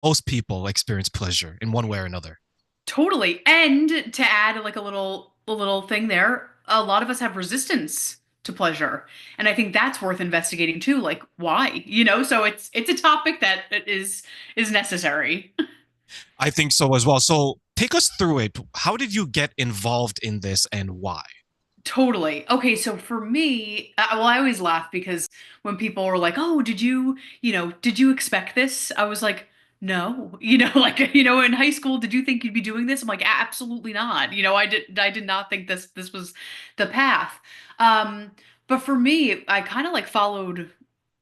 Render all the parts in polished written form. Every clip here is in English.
Most people experience pleasure in one way or another. Totally. And to add like a little thing there, a lot of us have resistance to pleasure. And I think that's worth investigating too. Like why? So it's a topic that is necessary. I think so as well. So take us through it. How did you get involved in this and why? Totally. Okay, so for me, well, I always laugh because when people were like, "Oh, did you expect this?" I was like, "No." Like, in high school, did you think you'd be doing this? I'm like, "Absolutely not." I did not think this was the path. Um, but for me, I kind of like followed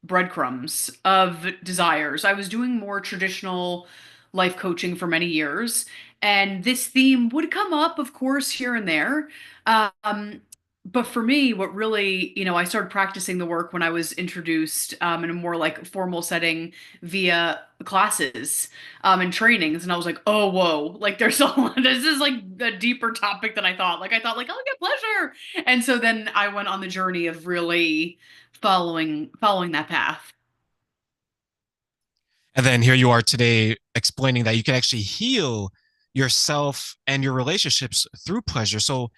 breadcrumbs of desires. I was doing more traditional life coaching for many years, and this theme would come up, of course, here and there. Um, but for me, what really, I started practicing the work when I was introduced in a more like formal setting via classes and trainings. And I was like, oh, whoa, like there's this is like a deeper topic than I thought. Like I thought like, oh, I get pleasure. And so then I went on the journey of really following that path. And then here you are today explaining that you can actually heal yourself and your relationships through pleasure. So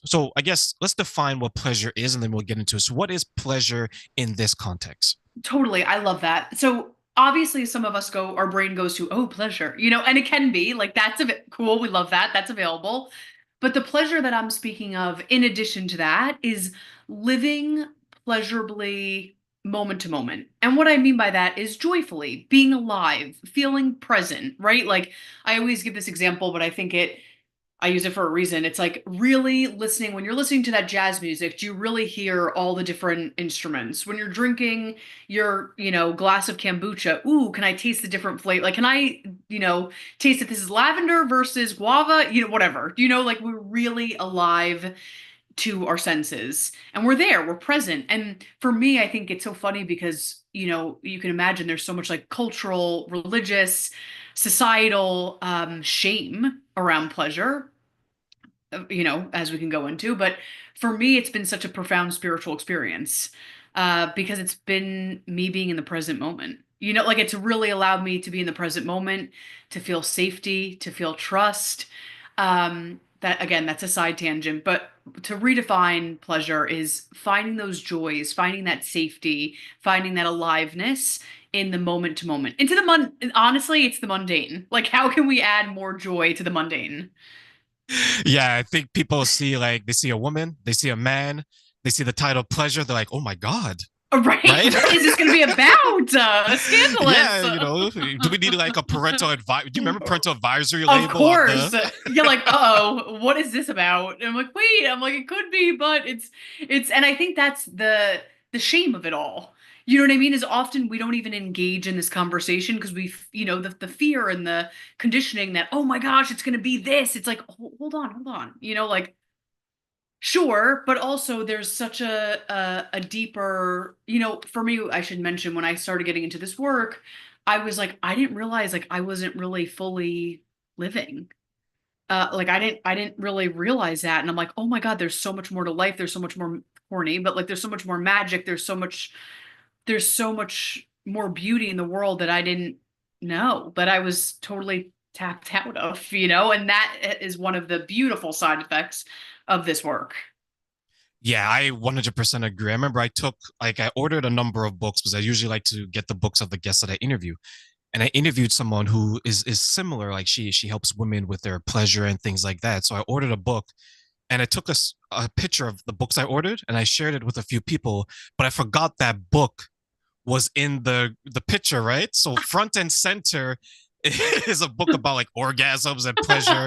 so I guess let's define what pleasure is and then we'll get into it. So what is pleasure in this context? Totally. I love that. So obviously some of us our brain goes to, oh, pleasure, and it can be like, that's a bit cool. We love that. That's available. But the pleasure that I'm speaking of, in addition to that, is living pleasurably moment to moment. And what I mean by that is joyfully, being alive, feeling present, right? Like I always give this example, but I use it for a reason. It's like really listening. When you're listening to that jazz music, do you really hear all the different instruments? When you're drinking your, glass of kombucha, ooh, can I taste the different flavor? Like, can I, taste if this is lavender versus guava? Whatever. Like we're really alive to our senses and we're there, we're present. And for me, I think it's so funny because, you can imagine there's so much like cultural, religious, societal shame around pleasure, as we can go into. But for me, it's been such a profound spiritual experience because it's been me being in the present moment. Like it's really allowed me to be in the present moment, to feel safety, to feel trust. That again, that's a side tangent, but to redefine pleasure is finding those joys, finding that safety, finding that aliveness in the moment to moment. Honestly, it's the mundane. Like, how can we add more joy to the mundane? Yeah, I think people see like they see a woman, they see a man, they see the title pleasure, they're like, oh my God, Right? right? What is this going to be about? Scandalous. Yeah, do we need like a parental advice? Do you remember parental advisory Of label on course. the You're like, uh-oh, what is this about? And I'm like, wait, I'm like, it could be, but and I think that's the shame of it all. You know what I mean? Is often we don't even engage in this conversation because the fear and the conditioning that, oh my gosh, it's gonna be this. It's like, hold on, hold on. Like sure, but also there's such a deeper, for me, I should mention when I started getting into this work, I was like, I didn't realize like I wasn't really fully living. Like I didn't really realize that. And I'm like, oh my God, there's so much more to life. There's so much more corny, but like there's so much more magic. There's so much more beauty in the world that I didn't know, that I was totally tapped out of, and that is one of the beautiful side effects of this work. Yeah, I 100% agree. I remember I ordered a number of books because I usually like to get the books of the guests that I interview. And I interviewed someone who is similar. Like she helps women with their pleasure and things like that. So I ordered a book and I took a picture of the books I ordered and I shared it with a few people, but I forgot that book was in the picture, right? So front and center is a book about like orgasms and pleasure,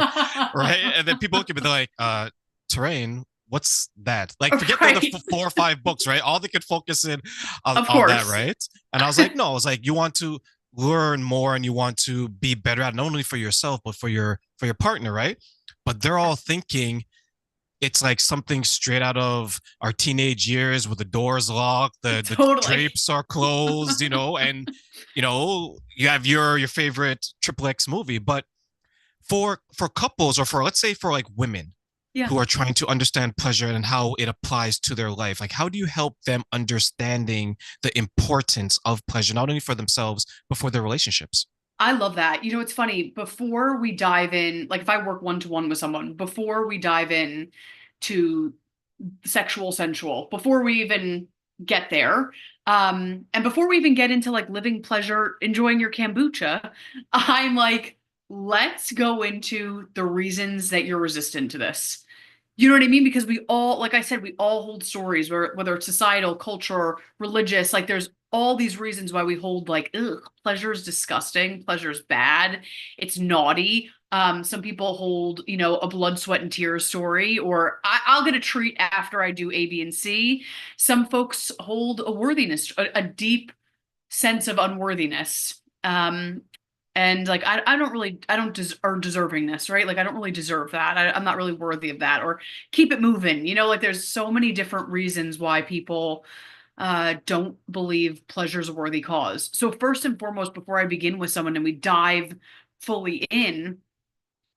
right? And then people look at me, they're like, terrain, what's that? Like, forget the other Right. 4 or 5 books, right? All they could focus in Of on that, course. right? And I was like, no, I was like, you want to learn more and you want to be better at not only for yourself but for your partner, right? But they're all thinking it's like something straight out of our teenage years with the doors locked, the Totally. drapes are closed, and you have your favorite triple X movie. But for couples or for let's say for like women Yeah. who are trying to understand pleasure and how it applies to their life, like how do you help them understanding the importance of pleasure not only for themselves but for their relationships? I love that. You know, it's funny. Before we dive in, like if I work one to one with someone, before we dive in to sexual sensual, before we even get there, and before we even get into like living pleasure, enjoying your kombucha, I'm like, let's go into the reasons that you're resistant to this. You know what I mean? Because we all, like I said, we all hold stories where whether it's societal, culture, religious, like there's all these reasons why we hold like, ugh, pleasure is disgusting, pleasure is bad, it's naughty. Some people hold, you know, a blood, sweat, and tears story, or I'll get a treat after I do A, B, and C. Some folks hold a worthiness, a deep sense of unworthiness. And like I don't really I don't or deservingness, right? Like I don't really deserve that. I'm not really worthy of that. Or keep it moving, you know, like there's so many different reasons why people don't believe pleasure's a worthy cause. So first and foremost, before I begin with someone and we dive fully in,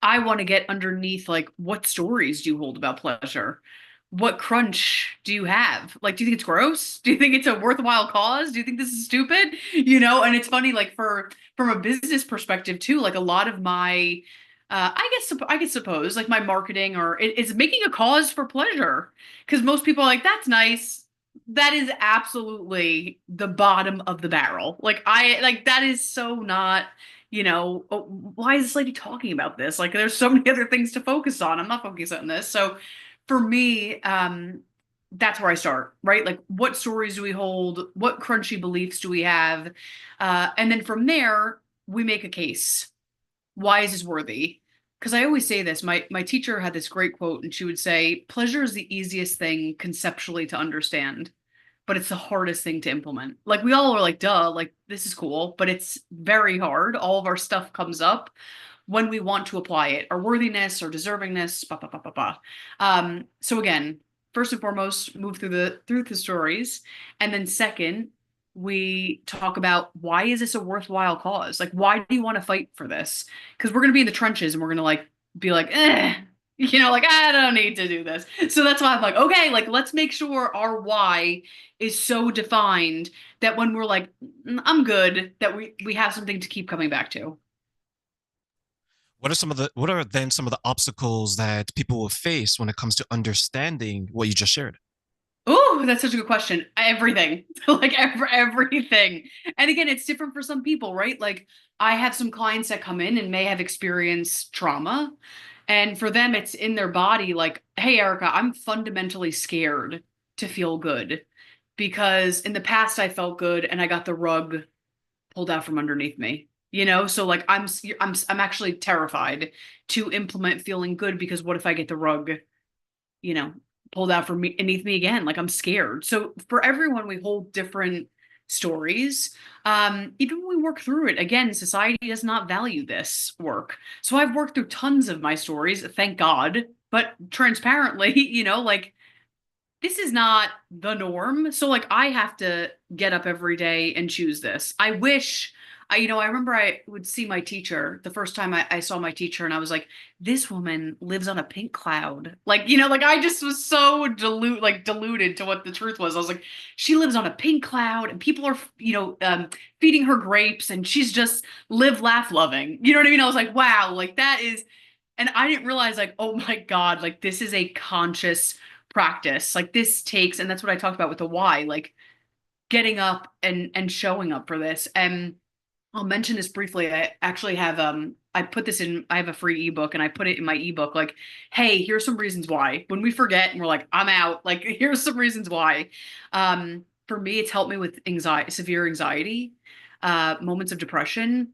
I want to get underneath like what stories do you hold about pleasure? What crunch do you have? Like, do you think it's gross? Do you think it's a worthwhile cause? Do you think this is stupid? You know, and it's funny, like for from a business perspective too, like a lot of my I guess suppose like my marketing or it's making a cause for pleasure. Because most people are like, that's nice. That is absolutely the bottom of the barrel. Like I like that is so not you know, oh, why is this lady talking about this? Like, there's so many other things to focus on. I'm not focused on this. So, for me, that's where I start, right? Like, what stories do we hold? What crunchy beliefs do we have? And then from there, we make a case. Why is this worthy? Because I always say this. My teacher had this great quote, and she would say, "Pleasure is the easiest thing conceptually to understand." But it's the hardest thing to implement. Like we all are like, duh, like this is cool, but it's very hard. All of our stuff comes up when we want to apply it, our worthiness or deservingness, blah, blah, blah, blah, blah. So again, first and foremost, move through the stories. And then second, we talk about why is this a worthwhile cause? Like, why do you want to fight for this? Because we're gonna be in the trenches and we're gonna like be like, you know, like I don't need to do this. So that's why I'm like, okay, like let's make sure our why is so defined that when we're like, I'm good, that we have something to keep coming back to. What are then some of the obstacles that people will face when it comes to understanding what you just shared? Oh, that's such a good question. Everything, like everything. And again, it's different for some people, right? Like I have some clients that come in and may have experienced trauma. And for them, it's in their body like, hey, Erica, I'm fundamentally scared to feel good because in the past I felt good and I got the rug pulled out from underneath me. You know, so like I'm actually terrified to implement feeling good because what if I get the rug you know, pulled out from me beneath me again. Like I'm scared. So for everyone, we hold different stories. Even when we work through it, again, society does not value this work. So I've worked through tons of my stories, thank God. But transparently, you know, like this is not the norm. So like I have to get up every day and choose this. I wish you know, I remember I would see my teacher the first time I saw my teacher and I was like, this woman lives on a pink cloud. Like, you know, like I just was so deluded to what the truth was. I was like, she lives on a pink cloud and people are, you know, feeding her grapes and she's just live, laugh, loving. You know what I mean? I was like, wow, like that is, and I didn't realize like, oh my God, like this is a conscious practice. Like this takes, and that's what I talked about with the why, like getting up and showing up for this. And I'll mention this briefly. I actually have I put this in I have a free ebook and I put it in my ebook like, hey, here's some reasons why. When we forget and we're like, I'm out, like here's some reasons why. For me, it's helped me with anxiety, severe anxiety, moments of depression,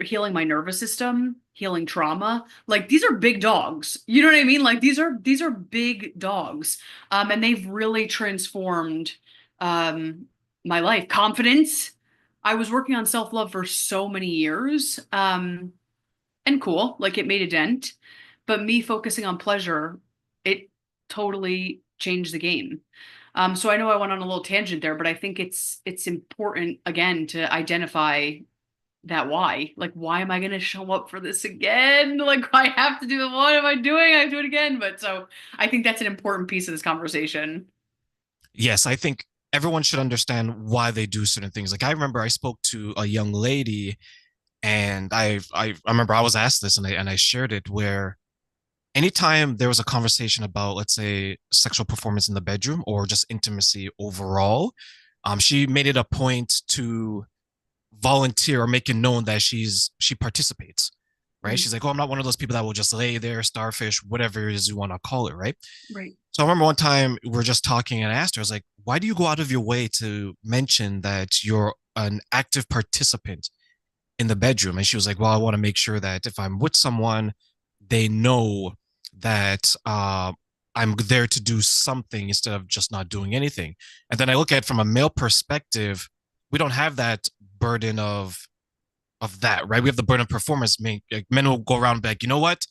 healing my nervous system, healing trauma. Like these are big dogs. You know what I mean? Like these are big dogs. And they've really transformed my life. Confidence. I was working on self-love for so many years. And cool, like it made a dent. But me focusing on pleasure, it totally changed the game. So I know I went on a little tangent there, but I think it's important again to identify that why. Like, why am I going to show up for this again? Like, I have to do it. What am I doing? I have to do it again. But so I think that's an important piece of this conversation. Yes, I think everyone should understand why they do certain things. Like I remember I spoke to a young lady And I remember I was asked this, and I shared it, where anytime there was a conversation about, let's say, sexual performance in the bedroom or just intimacy overall, she made it a point to volunteer or make it known that she participates, right? Mhm. She's like, oh, I'm not one of those people that will just lay there, starfish, whatever it is you want to call it, right? Right. So I remember one time we were just talking, and I asked her, I was like, why do you go out of your way to mention that you're an active participant in the bedroom? And she was like, well, I want to make sure that if I'm with someone, they know that I'm there to do something instead of just not doing anything. And then I look at it from a male perspective, we don't have that burden of that, right? We have the burden of performance. Men will go around and be like, you know what?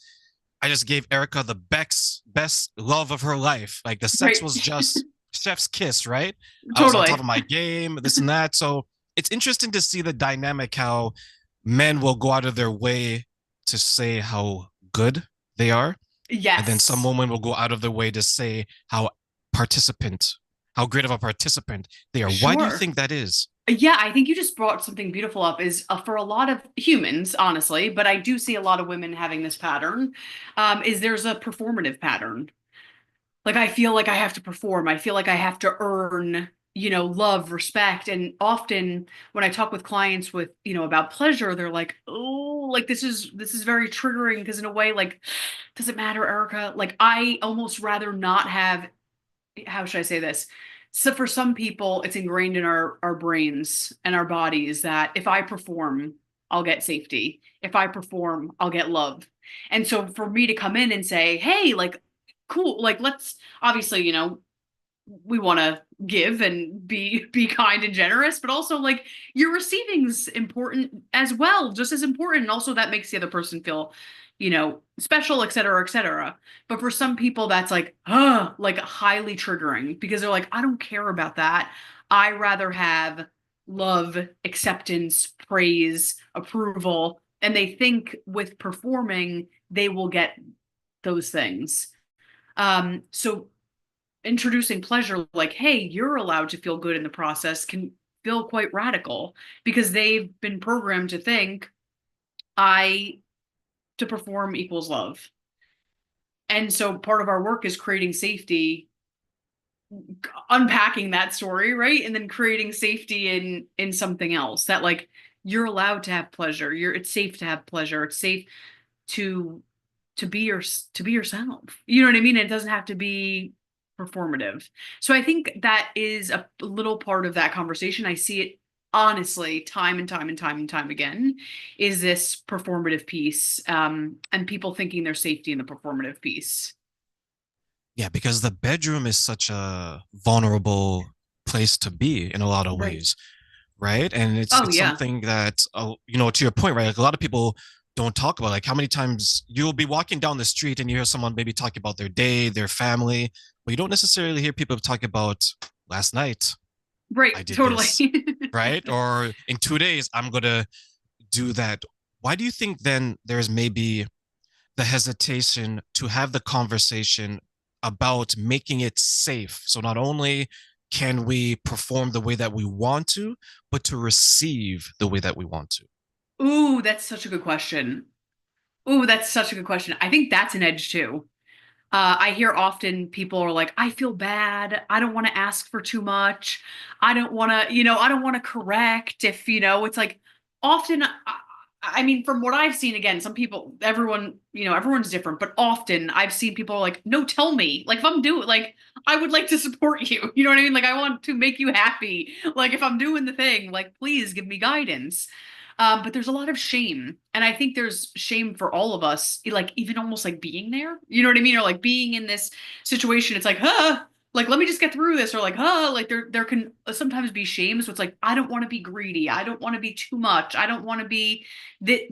I just gave Erica the best love of her life. Like the sex Right. was just chef's kiss, right? I was on top Totally. of my game, this and that. So it's interesting to see the dynamic, how men will go out of their way to say how good they are, and then some Yes. women will go out of their way to say participant, how great of a participant they are. Why do you Sure. think that is? Yeah, I think you just brought something beautiful up is for a lot of humans, honestly, but I do see a lot of women having this pattern, is there's a performative pattern. Like I feel like I have to perform. I feel like I have to earn, love, respect. And often when I talk with clients with, about pleasure, they're like, "Oh, like this is very triggering because in a way like does it matter, Erica? Like I almost rather not have how should I say this? So for some people, it's ingrained in our brains and our bodies that if I perform, I'll get safety. If I perform, I'll get love. And so for me to come in and say, "Hey, like cool, like let's obviously, we want to give and be kind and generous, but also like your receiving's important as well, just as important, and also that makes the other person feel special, et cetera, et cetera. But for some people that's like highly triggering because they're like, I don't care about that. I rather have love, acceptance, praise, approval, and they think with performing they will get those things. So introducing pleasure like, hey, you're allowed to feel good in the process can feel quite radical because they've been programmed to think I to perform equals love. And so part of our work is creating safety, unpacking that story, right? And then creating safety in something else that like you're allowed to have pleasure. It's safe to have pleasure. It's safe to to be your to be yourself. You know what I mean? It doesn't have to be performative. So I think that is a little part of that conversation. I see it honestly time and time and time and time again is this performative piece, and people thinking there's safety in the performative piece. Yeah, because the bedroom is such a vulnerable place to be in a lot of Right. ways, right? And Oh it's yeah. something that to your point, right? Like a lot of people don't talk about, like how many times you'll be walking down the street and you hear someone maybe talk about their day, their family, but you don't necessarily hear people talk about last night Right. I did Totally. this, right? Or in 2 days I'm gonna do that. Why do you think then there's maybe the hesitation to have the conversation about making it safe? So not only can we perform the way that we want to, but to receive the way that we want to. Ooh, that's such a good question. Ooh, that's such a good question. I think that's an edge too. I hear often people are like, I feel bad. I don't want to ask for too much. I don't want to, I don't want to correct if, it's like often, I mean, from what I've seen, again, some people, everyone, everyone's different, but often I've seen people are like, no, tell me. Like, if I'm doing, like, I would like to support you. You know what I mean? Like, I want to make you happy. Like, if I'm doing the thing, like, please give me guidance. But there's a lot of shame. And I think there's shame for all of us, like even almost like being there. You know what I mean? Or like being in this situation. It's like, like let me just get through this. Or like, like there can sometimes be shame. So it's like, I don't want to be greedy. I don't want to be too much. I don't want to be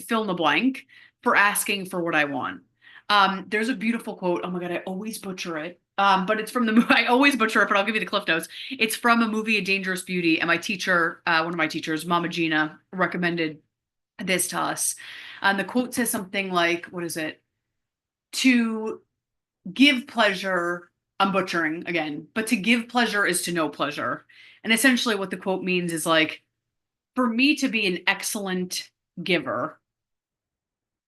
fill in the blank for asking for what I want. There's a beautiful quote. Oh my God, I always butcher it. But it's from the movie. I always butcher it, but I'll give you the cliff notes. It's from a movie, A Dangerous Beauty, and my teacher, one of my teachers, Mama Gina, recommended this to us. And the quote says something like, what is it? To give pleasure, I'm butchering again, but to give pleasure is to know pleasure. And essentially, what the quote means is like, for me to be an excellent giver,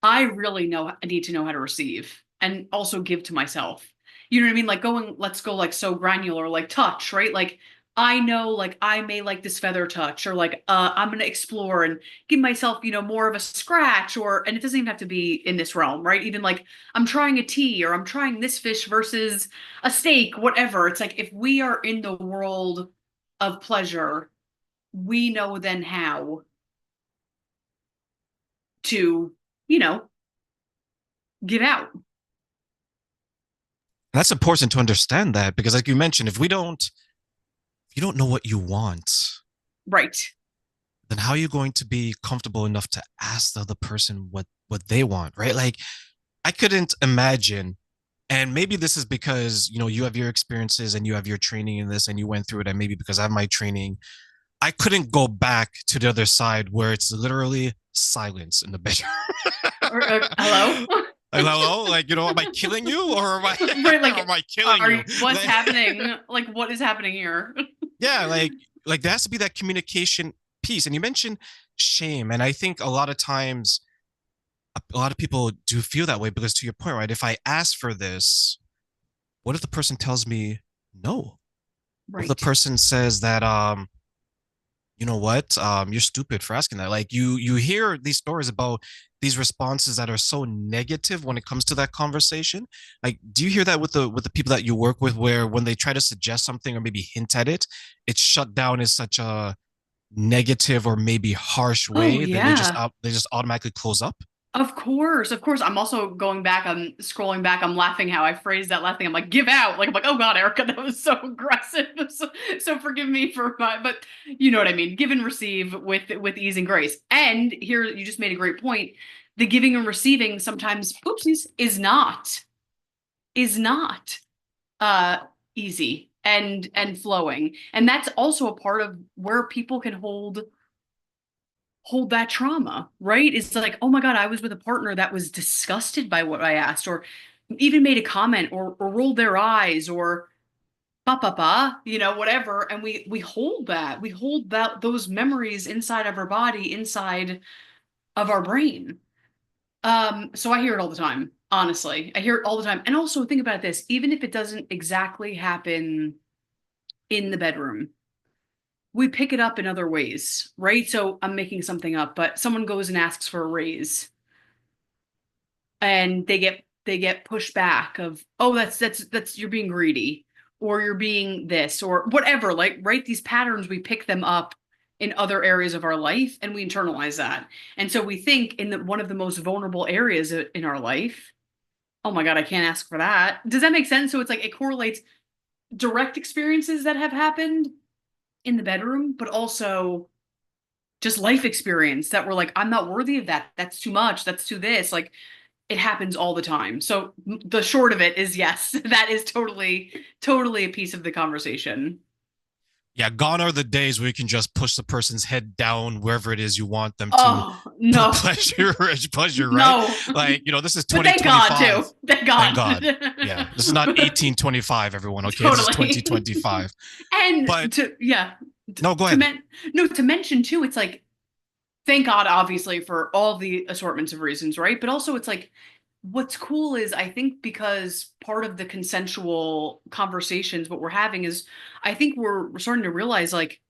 I really know I need to know how to receive and also give to myself. You know what I mean? Like going, let's go like so granular, like touch, right? Like I know like I may like this feather touch or like I'm gonna explore and give myself, more of a scratch or and it doesn't even have to be in this realm, right? Even like I'm trying a tea or I'm trying this fish versus a steak, whatever. It's like if we are in the world of pleasure, we know then how to, you know, give out. And that's important to understand that because, like you mentioned, if you don't know what you want, Right. then how are you going to be comfortable enough to ask the other person what they want, right? Like I couldn't imagine, and maybe this is because you have your experiences and you have your training in this and you went through it, and maybe because I have my training, I couldn't go back to the other side where it's literally silence in the bedroom. Hello? Like, hello, like am I killing you or am I Right, or like, am I killing you? what's Like, happening? Like, what is happening here? yeah, like there has to be that communication piece. And you mentioned shame, and I think a lot of times a lot of people do feel that way because to your point, right? If I ask for this, what if the person tells me no? What if the Right. person says that you know what, you're stupid for asking that? Like you hear these stories about these responses that are so negative when it comes to that conversation. Like, do you hear that with the people that you work with, where when they try to suggest something or maybe hint at it, it's shut down in such a negative or maybe harsh Oh, way, then yeah. they just automatically close up? Of course. Of course. I'm also going back, I'm scrolling back, I'm laughing how I phrased that last thing. I'm like, give out. Like, I'm like, oh God, Erica, that was so aggressive. So forgive me for but you know what I mean? Give and receive with ease and grace. And here you just made a great point. The giving and receiving sometimes, oopsies, is not uh easy and flowing. And that's also a part of where people can hold that trauma, right? It's like, oh my God, I was with a partner that was disgusted by what I asked, or even made a comment or rolled their eyes or whatever. And we hold that. We hold those memories inside of our body, inside of our brain. So I hear it all the time, honestly. I hear it all the time. And also think about this, even if it doesn't exactly happen in the bedroom, we pick it up in other ways, right? So I'm making something up, but someone goes and asks for a raise and they get pushed back of, oh, that's you're being greedy or you're being this or whatever, like, right? These patterns, we pick them up in other areas of our life and we internalize that. And so we think in one of the most vulnerable areas in our life, oh my God, I can't ask for that. Does that make sense? So it's like it correlates direct experiences that have happened in the bedroom, but also just life experience that we're like, I'm not worthy of that. That's too much. That's too this. Like it happens all the time. So the short of it is yes, that is totally, totally a piece of the conversation. Yeah, gone are the days where you can just push the person's head down wherever it is you want them to Oh, no, pleasure, right? no. Like, this is But thank God too. 2025. Thank Thank God. God. Yeah, this is not 1825, everyone. Okay, this is Totally. 2025. And But to, yeah, no, go to ahead. men, no, to mention too, it's like, thank God, obviously, for all the assortments of reasons, right? But also, it's like, what's cool is I think because part of the consensual conversations, what we're having is, I think we're starting to realize, like,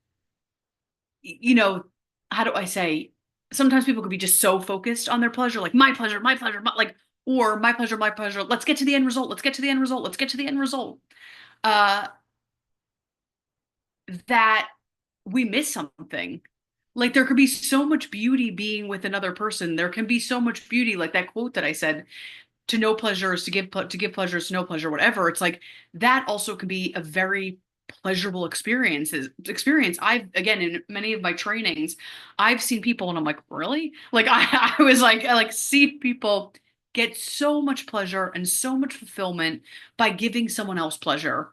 you know, how do I say? Sometimes people could be just so focused on their pleasure, like my pleasure, like, or my pleasure, my pleasure. Let's get to the end result. Let's get to the end result. Let's get to the end result. Uh, that we miss something. Like there could be so much beauty being with another person. There can be so much beauty, like that quote that I said, to know pleasure is to give pleasure is to know pleasure, whatever. It's like that also can be a very pleasurable experience. I've again in many of my trainings, I've seen people and I'm like, really? Like I was like, I like see people get so much pleasure and so much fulfillment by giving someone else pleasure.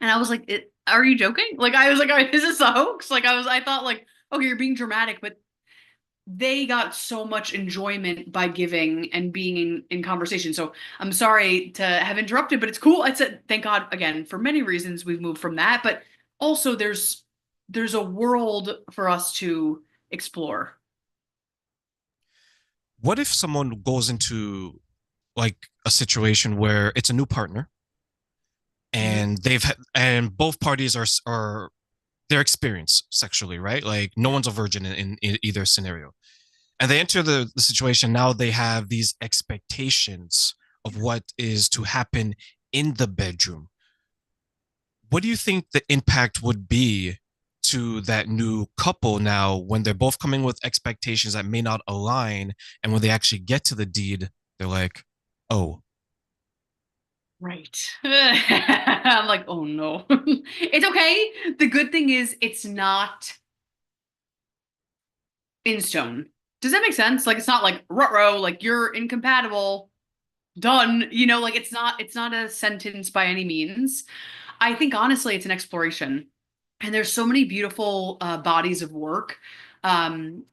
And I was like, are you joking? Like I was like, is this a hoax? Like I thought like, okay, you're being dramatic, but they got so much enjoyment by giving and being in conversation. So I'm sorry to have interrupted, but it's cool. I said, thank God again, for many reasons we've moved from that, but also there's a world for us to explore. What if someone goes into like a situation where it's a new partner Mhm. and and both parties are they're experienced sexually, right? Like no one's a virgin in either scenario. And they enter the situation. Now they have these expectations of what is to happen in the bedroom. What do you think the impact would be to that new couple now when they're both coming with expectations that may not align? And when they actually get to the deed, they're like, oh, Right. I'm like, oh no. It's okay. The good thing is it's not in stone. Does that make sense? Like it's not like ruh like you're incompatible, done. Like it's not a sentence by any means. I think honestly it's an exploration. And there's so many beautiful bodies of work.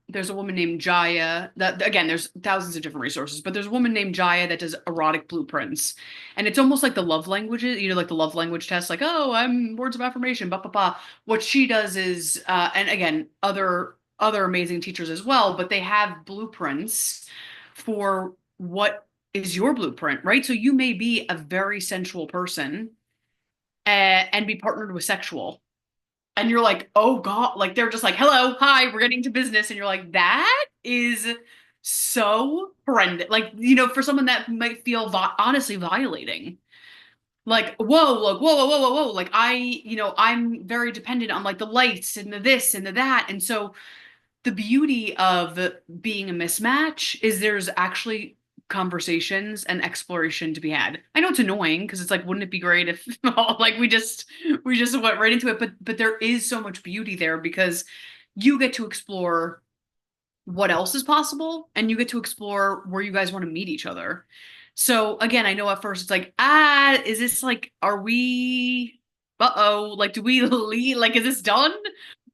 There's a woman named Jaya that again, there's thousands of different resources, but there's a woman named Jaya that does erotic blueprints. And it's almost like the love languages, like the love language test, like, oh, I'm words of affirmation, blah, blah, blah. What she does is, and again, other amazing teachers as well, but they have blueprints for what is your blueprint, right? So you may be a very sensual person and be partnered with sexual and you're like, oh God, like they're just like, hello, hi, we're getting to business. And you're like, that is so horrendous. Like, for someone that might feel honestly violating. Like, whoa, like, whoa, whoa, whoa, whoa, whoa. Like, I'm very dependent on like the lights and the this and the that. And so the beauty of being a mismatch is there's actually conversations and exploration to be had. I know it's annoying because it's like, wouldn't it be great if like we just went right into it? But there is so much beauty there because you get to explore what else is possible and you get to explore where you guys want to meet each other. So again, I know at first it's like, is this like, are we, uh-oh, like, do we leave? Like, is this done?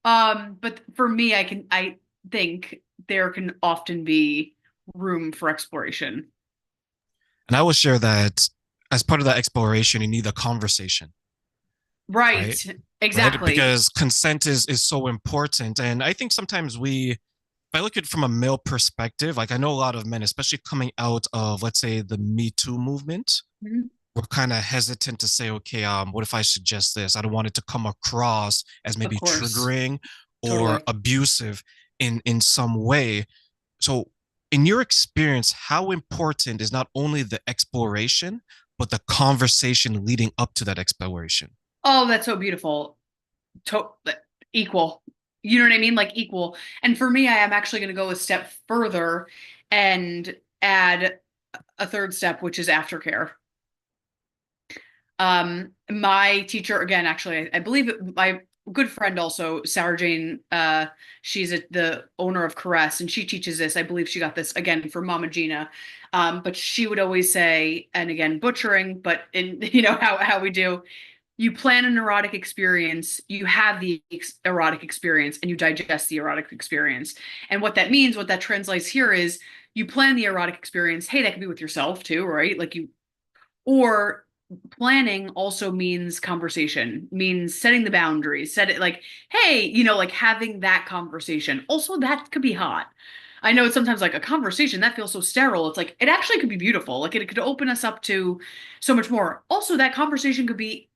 But for me, I think there can often be room for exploration. and I will share that as part of that exploration, you need a conversation, Right. right? Right? Exactly. Because consent is so important. And I think sometimes if I look at it from a male perspective, like I know a lot of men, especially coming out of, let's say, the Me Too movement, Mhm. we're kind of hesitant to say, okay, what if I suggest this? I don't want it to come across as Of maybe course. triggering or Totally. abusive in some way. So, in your experience, how important is not only the exploration, but the conversation leading up to that exploration? Oh, that's so beautiful. To equal. You know what I mean? Like equal. And for me, I am actually going to go a step further and add a third step, which is aftercare. My teacher, again, actually, I believe my good friend also, Sarah Jane, she's the owner of Caress, and she teaches this. I believe she got this again from Mama Gina. But she would always say, and again, butchering, but in how we do, you plan an erotic experience, you have the erotic experience, and you digest the erotic experience. And what that means, what that translates here is you plan the erotic experience. Hey, that could be with yourself too, right? Like or planning also means conversation, means setting the boundaries, set it like, hey, like having that conversation. Also, that could be hot. I know it's sometimes like a conversation that feels so sterile. It's like it actually could be beautiful. Like it could open us up to so much more. Also, that conversation could be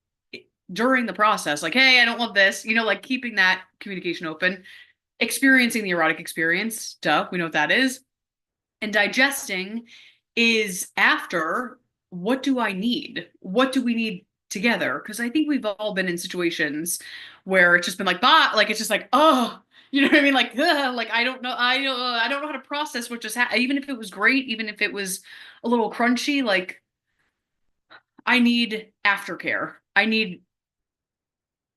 during the process, like, hey, I don't want this, like keeping that communication open, experiencing the erotic experience, duh, we know what that is, and digesting is after what do I need? What do we need together? Because I think we've all been in situations where it's just been like, bah, like it's just like, oh, you know what I mean? Like, ugh, like I don't know, I don't know how to process what just happened. Even if it was great, even if it was a little crunchy, like I need aftercare. I need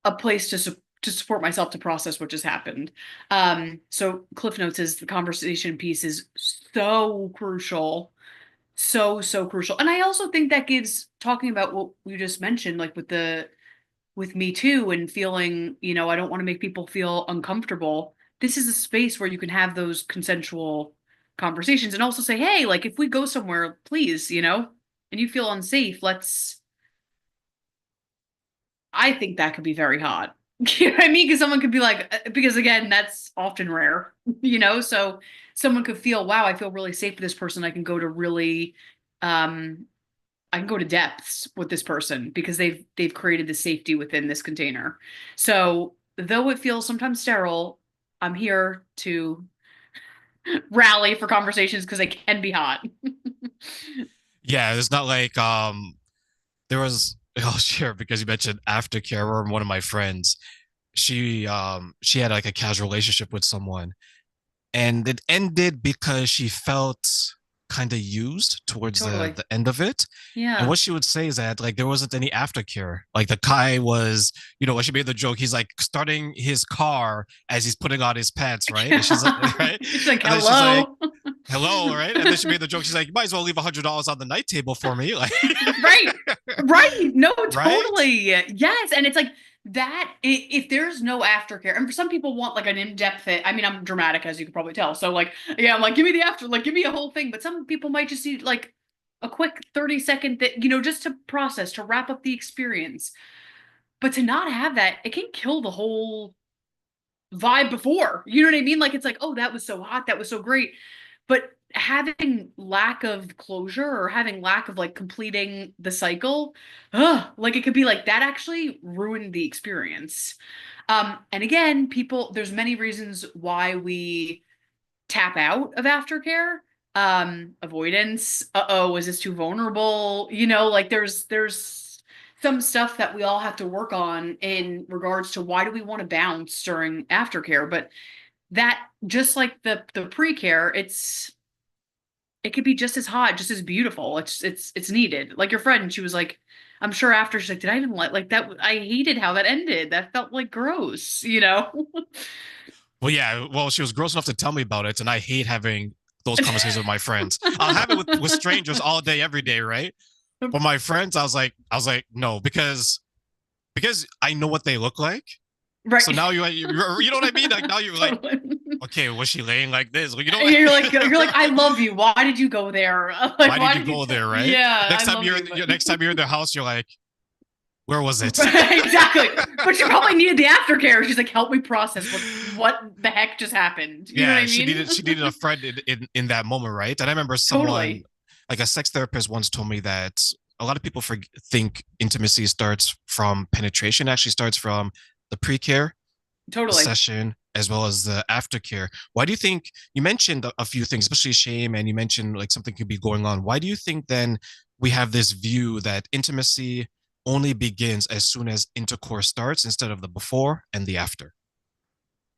a place to support myself to process what just happened. So Cliff Notes is the conversation piece is so crucial, so crucial. And I also think that gives talking about what we just mentioned, like with Me Too and feeling, I don't want to make people feel uncomfortable. This is a space where you can have those consensual conversations and also say, hey, like if we go somewhere, please, and you feel unsafe, let's I think that could be very hot. You know what I mean? Because someone could be like, because again, that's often rare, so someone could feel, wow, I feel really safe with this person. I can go to really, um, I can go to depths with this person because they've created the safety within this container. So though it feels sometimes sterile, I'm here to rally for conversations because they can be hot. Yeah, it's not like there was I'll share because you mentioned aftercare or one of my friends. She had like a casual relationship with someone and it ended because she felt kind of used towards the Totally. the end of it. And Yeah. what she would say is that like there wasn't any aftercare. Like the guy was, when she made the joke, he's like starting his car as he's putting on his pants, right? And she's like, right, It's like, and then she's like, hello. "Hello," right? And then she made the joke. She's like, "You might as well leave $100 on the night table for me," like, Right. Right. No, right? totally. Yes. And it's like that, if there's no aftercare, and for some people want like an in-depth fit. I mean, I'm dramatic, as you can probably tell. So like, yeah, I'm like, give me the after, like, give me a whole thing. But some people might just need like a quick 30-second that, just to process, to wrap up the experience. But to not have that, it can kill the whole vibe before. You know what I mean? Like it's like, oh, that was so hot, that was so great. But having lack of closure or having lack of like completing the cycle, like it could be like that actually ruined the experience. And again, people, there's many reasons why we tap out of aftercare. Avoidance. Uh-oh, is this too vulnerable? Like there's some stuff that we all have to work on in regards to why do we want to bounce during aftercare. But that, just like the pre-care, it could be just as hot, just as beautiful. It's needed. Like your friend, she was like, I'm sure after she's like, did I even like that? I hated how that ended. That felt like gross. Well, yeah. Well, she was gross enough to tell me about it, and I hate having those conversations with my friends. I'll have it with strangers all day, every day, right? But my friends, I was like, no, because I know what they look like. So Right. now you know what I mean? Like now you're like, Totally. okay, was she laying like this? Like, You're like, I love you. Why did you go there? Like, why did why you did you go tell? there, right? Yeah, I Next time love you're you, but next time you're in their house, you're like, where was it? exactly. But she probably needed the aftercare. She's like, help me process what the heck just happened. You know what Yeah, I she mean? needed she needed a friend in that moment, right? And I remember someone, Totally. like a sex therapist, once told me that a lot of people think intimacy starts from penetration. It actually starts from the pre-care, the Totally. session, as well as the aftercare. Why do you think you mentioned a few things, especially shame, and you mentioned like something could be going on? Why do you think then we have this view that intimacy only begins as soon as intercourse starts instead of the before and the after?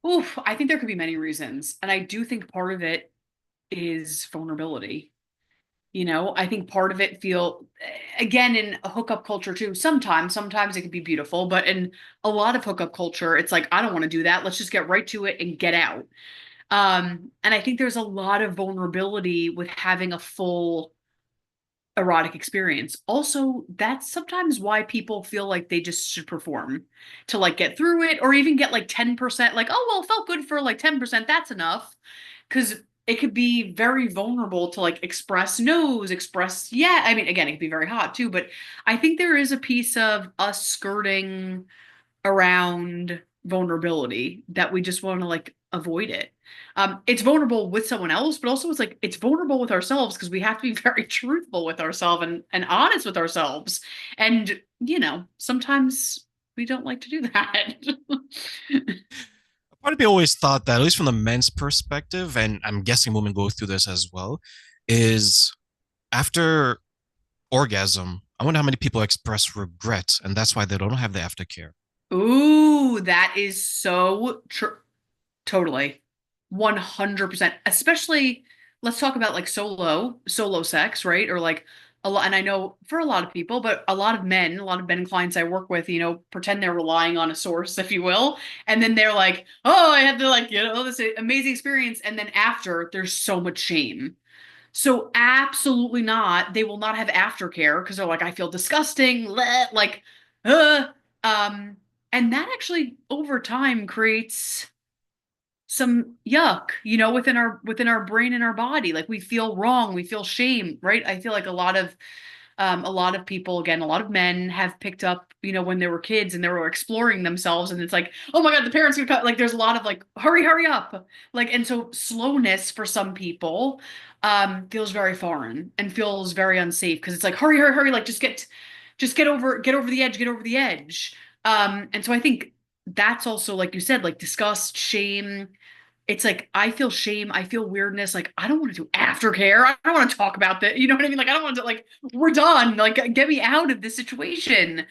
Oof, I think there could be many reasons. And I do think part of it is vulnerability. I think part of it feel again in a hookup culture too. Sometimes it can be beautiful, but in a lot of hookup culture, it's like, I don't want to do that. Let's just get right to it and get out. And I think there's a lot of vulnerability with having a full erotic experience. Also, that's sometimes why people feel like they just should perform to like get through it or even get like 10%, like, oh, well, it felt good for like 10%. That's enough. Cause it could be very vulnerable to like express no's, express, yeah. I mean, again, it could be very hot too, but I think there is a piece of us skirting around vulnerability that we just want to like avoid it. It's vulnerable with someone else, but also it's like it's vulnerable with ourselves because we have to be very truthful with ourselves and honest with ourselves. And sometimes we don't like to do that. Part of me always thought that, at least from the men's perspective, and I'm guessing women go through this as well, is after orgasm, I wonder how many people express regret, and that's why they don't have the aftercare. Ooh, that is so true. Totally. 100%. Especially, let's talk about like solo sex, right? Or like a lot, and I know for a lot of people, but a lot of men clients I work with, pretend they're relying on a source, if you will. And then they're like, oh, I had to like, this amazing experience. And then after, there's so much shame. So absolutely not. They will not have aftercare because they're like, I feel disgusting, bleh, like, uh, um, and that actually over time creates some yuck, within our brain and our body. Like we feel wrong, we feel shame, right? I feel like a lot of A lot of people, again, a lot of men have picked up, when they were kids and they were exploring themselves, and it's like, oh my God, the parents gonna cut. Like, there's a lot of like, hurry, hurry up. Like, and so slowness for some people feels very foreign and feels very unsafe because it's like, hurry, hurry, hurry, like just get over the edge, get over the edge. And so I think that's also, like you said, like disgust, shame. It's like I feel shame, I feel weirdness. Like I don't want to do aftercare. I don't want to talk about that. You know what I mean? Like I don't want to like we're done. Like get me out of this situation.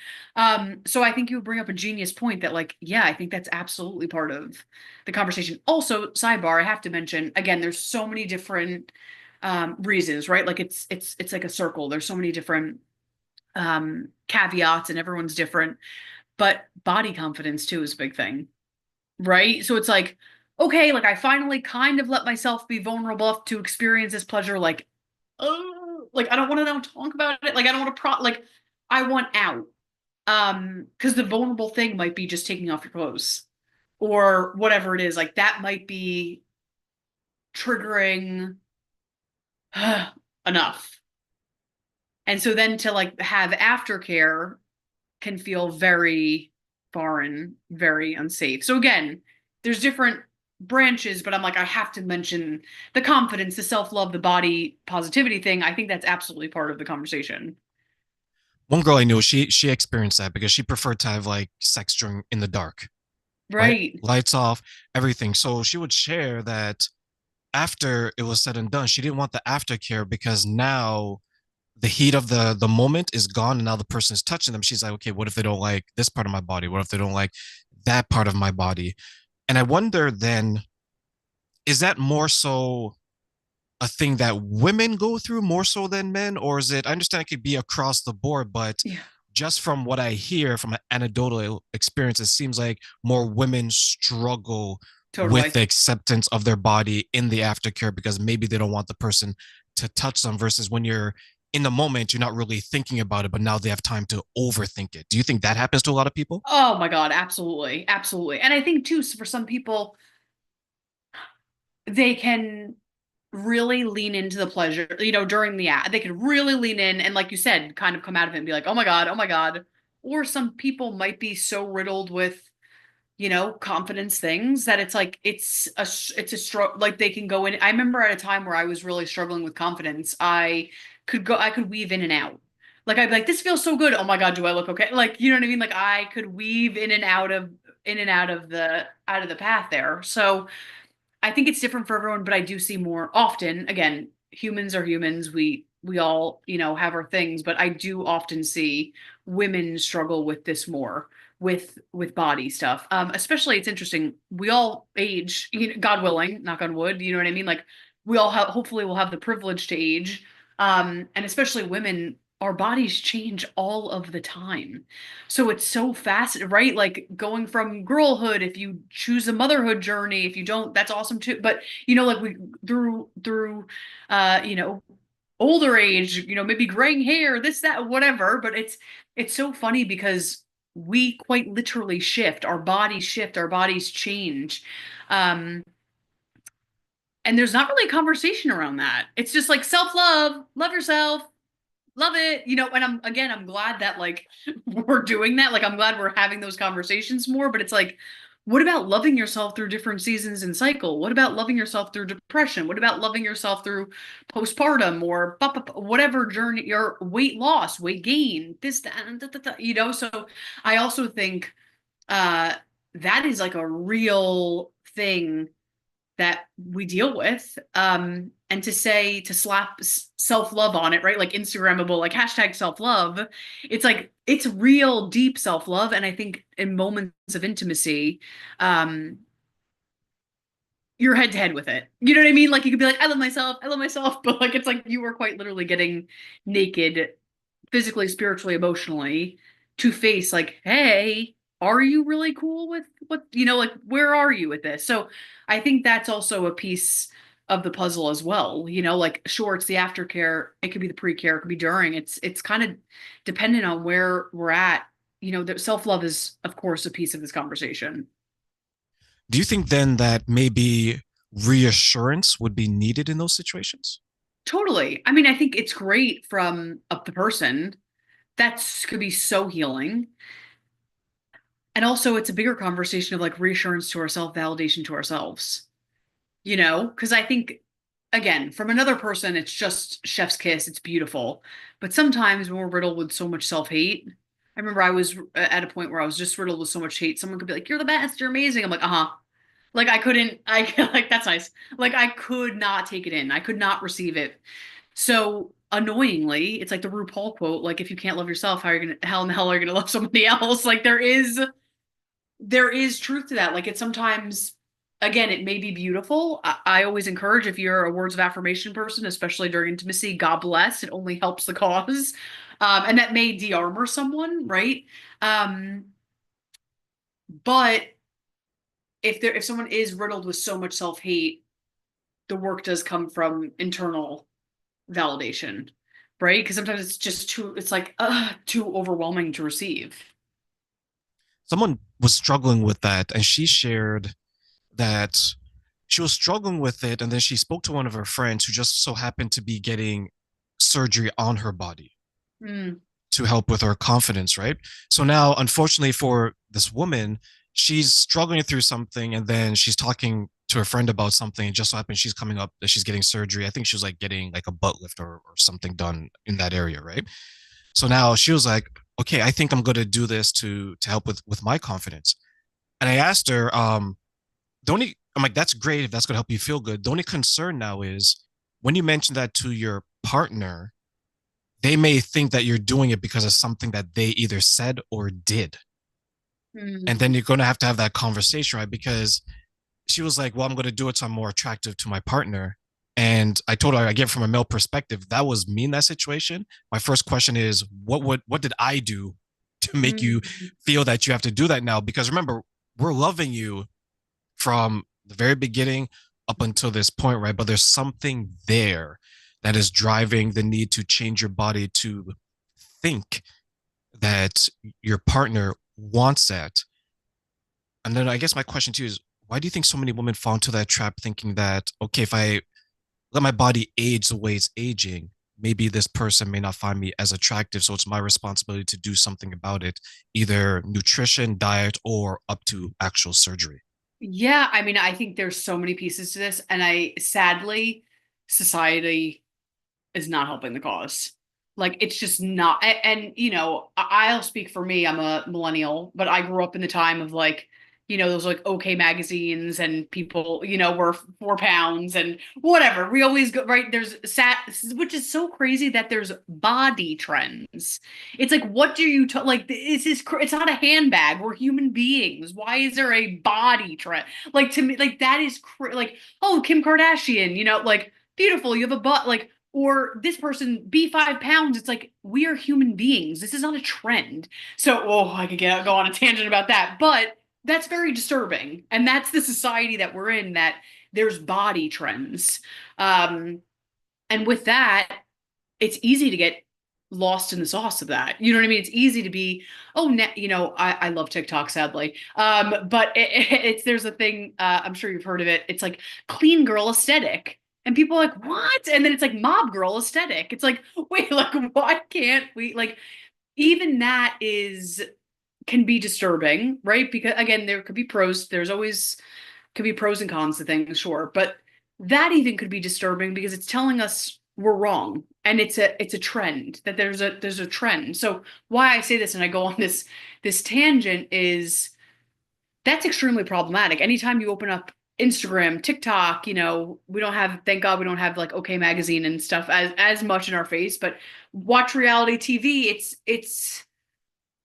So I think you bring up a genius point that like yeah, I think that's absolutely part of the conversation. Also, sidebar, I have to mention again, there's so many different reasons, right? Like it's like a circle. There's so many different caveats and everyone's different, but body confidence too is a big thing, right? So it's like, okay, like I finally kind of let myself be vulnerable enough to experience this pleasure. Like, oh, like I don't want to now talk about it. Like I don't want to like I want out. Because the vulnerable thing might be just taking off your clothes or whatever it is. Like that might be triggering enough. And so then to like have aftercare can feel very foreign, very unsafe. So again, there's different branches, but I'm like, I have to mention the confidence, the self-love, the body positivity thing. I think that's absolutely part of the conversation. One girl I knew, she experienced that because she preferred to have like sex during in the dark, right? Right. Lights off, everything. So she would share that after it was said and done, she didn't want the aftercare because now the heat of the moment is gone and now the person is touching them. She's like, okay, what if they don't like this part of my body? What if they don't like that part of my body? And I wonder then, is that more so a thing that women go through more so than men, or is it? I understand it could be across the board, but Yeah, just from what I hear from an anecdotal experience, it seems like more women struggle with totally. the acceptance of their body in the aftercare because maybe they don't want the person to touch them versus when you're in the moment, you're not really thinking about it, but now they have time to overthink it. Do you think that happens to a lot of people? Oh my God, absolutely. Absolutely. And I think too, for some people, they can really lean into the pleasure, during the act. They could really lean in and, like you said, kind of come out of it and be like, oh my God, oh my God. Or some people might be so riddled with, confidence things that it's like it's a stroke. Like they can go in. I remember at a time where I was really struggling with confidence. I could weave in and out. Like I'd be like, this feels so good. Oh my God, do I look okay? Like, you know what I mean? Like I could weave in and out of the path there. So I think it's different for everyone, but I do see more often. Again, humans are humans. We all, have our things, but I do often see women struggle with this more with body stuff. Especially it's interesting. We all age, God willing, knock on wood, you know what I mean? Like we all have hopefully we'll have the privilege to age. And especially women, our bodies change all of the time. So it's so fast, right? Like going from girlhood, if you choose a motherhood journey, if you don't, that's awesome too. But like we through uh, you know, older age, maybe graying hair, this, that, whatever. But it's so funny because we quite literally shift, our bodies change. Um, and there's not really a conversation around that. It's just like self-love, love yourself, love it, and I'm glad that like we're doing that. Like I'm glad we're having those conversations more, but it's like what about loving yourself through different seasons and cycle? What about loving yourself through depression? What about loving yourself through postpartum or whatever journey, your weight loss, weight gain, this, that, and so I also think uh that is like a real thing that we deal with. And to slap self-love on it, right? Like Instagrammable, like hashtag self-love. It's like it's real deep self-love. And I think in moments of intimacy, um, you're head to head with it. You know what I mean? Like you could be like, I love myself, but like it's like you were quite literally getting naked physically, spiritually, emotionally to face like, hey, are you really cool with what, like where are you with this? So I think that's also a piece of the puzzle as well. Like sure, it's the aftercare, it could be the pre-care, it could be during. It's kind of dependent on where we're at. The self-love is of course a piece of this conversation. Do you think then that maybe reassurance would be needed in those situations? Totally. I mean, I think it's great from the person. That's could be so healing. And also it's a bigger conversation of like reassurance to ourselves, validation to ourselves. Because I think, again, from another person, it's just chef's kiss, it's beautiful. But sometimes when we're riddled with so much self-hate, I remember I was at a point where I was just riddled with so much hate. Someone could be like, "You're the best, you're amazing." I'm like, "Uh-huh." Like I couldn't, I like that's nice. Like I could not take it in. I could not receive it. So annoyingly, it's like the RuPaul quote, like if you can't love yourself, how in the hell are you gonna love somebody else? Like there is truth to that. Like it's sometimes, again, it may be beautiful. I always encourage, if you're a words of affirmation person, especially during intimacy, God bless. It only helps the cause. And that may de-armor someone, right? Um, but if someone is riddled with so much self-hate, the work does come from internal validation, right? Because sometimes it's just it's like too overwhelming to receive. Someone was struggling with that, and she shared that she was struggling with it, and then she spoke to one of her friends who just so happened to be getting surgery on her body Mm, to help with her confidence, right? So now, unfortunately for this woman, she's struggling through something, and then she's talking to her friend about something. It just so happens she's coming up that she's getting surgery. I think she was like getting like a butt lift or something done in that area, right? So now she was like, okay, I think I'm going to do this to help with my confidence. And I asked her, the only I'm like, that's great if that's going to help you feel good. The only concern now is when you mention that to your partner, they may think that you're doing it because of something that they either said or did. And then mm. you're going to have that conversation, right? Because she was like, well, I'm going to do it so I'm more attractive to my partner. And I told her, I get from a male perspective, that was me in that situation. My first question is, what did I do to make you Mm. feel that you have to do that now? Because remember, we're loving you from the very beginning up until this point, right? But there's something there that is driving the need to change your body to think that your partner wants that. And then I guess my question to you is, why do you think so many women fall into that trap thinking that, okay, if I let my body age the way it's aging, maybe this person may not find me as attractive. So it's my responsibility to do something about it, either nutrition, diet, or up to actual surgery. Yeah, I mean, I think there's so many pieces to this, and I sadly, society is not helping the cause. Like it's just not. And I'll speak for me. I'm a millennial, but I grew up in the time of like, those like OK magazines and people, were 4 pounds and whatever. We always go right. There's sat, which is so crazy that there's body trends. It's like, what do you like? It's not a handbag. We're human beings. Why is there a body trend? Like to me, like that is like, oh, Kim Kardashian, like beautiful. You have a butt, like or this person be 5 pounds. It's like we are human beings. This is not a trend. So, oh, I could go on a tangent about that, but that's very disturbing, and that's the society that we're in. That there's body trends, and with that, it's easy to get lost in the sauce of that. You know what I mean? It's easy to be, oh, I love TikTok, sadly. But it's there's a thing, I'm sure you've heard of it. It's like clean girl aesthetic. And people are like, what? And then it's like mob girl aesthetic. It's like, wait, like, why can't we like even that is can be disturbing, right? Because again, there could be pros, there's always could be pros and cons to things, sure. But that even could be disturbing because it's telling us we're wrong. And it's a trend that there's a trend. So why I say this and I go on this tangent is that's extremely problematic. Anytime you open up Instagram, TikTok, we don't have, thank God we don't have like OK magazine and stuff as much in our face, but watch reality TV, it's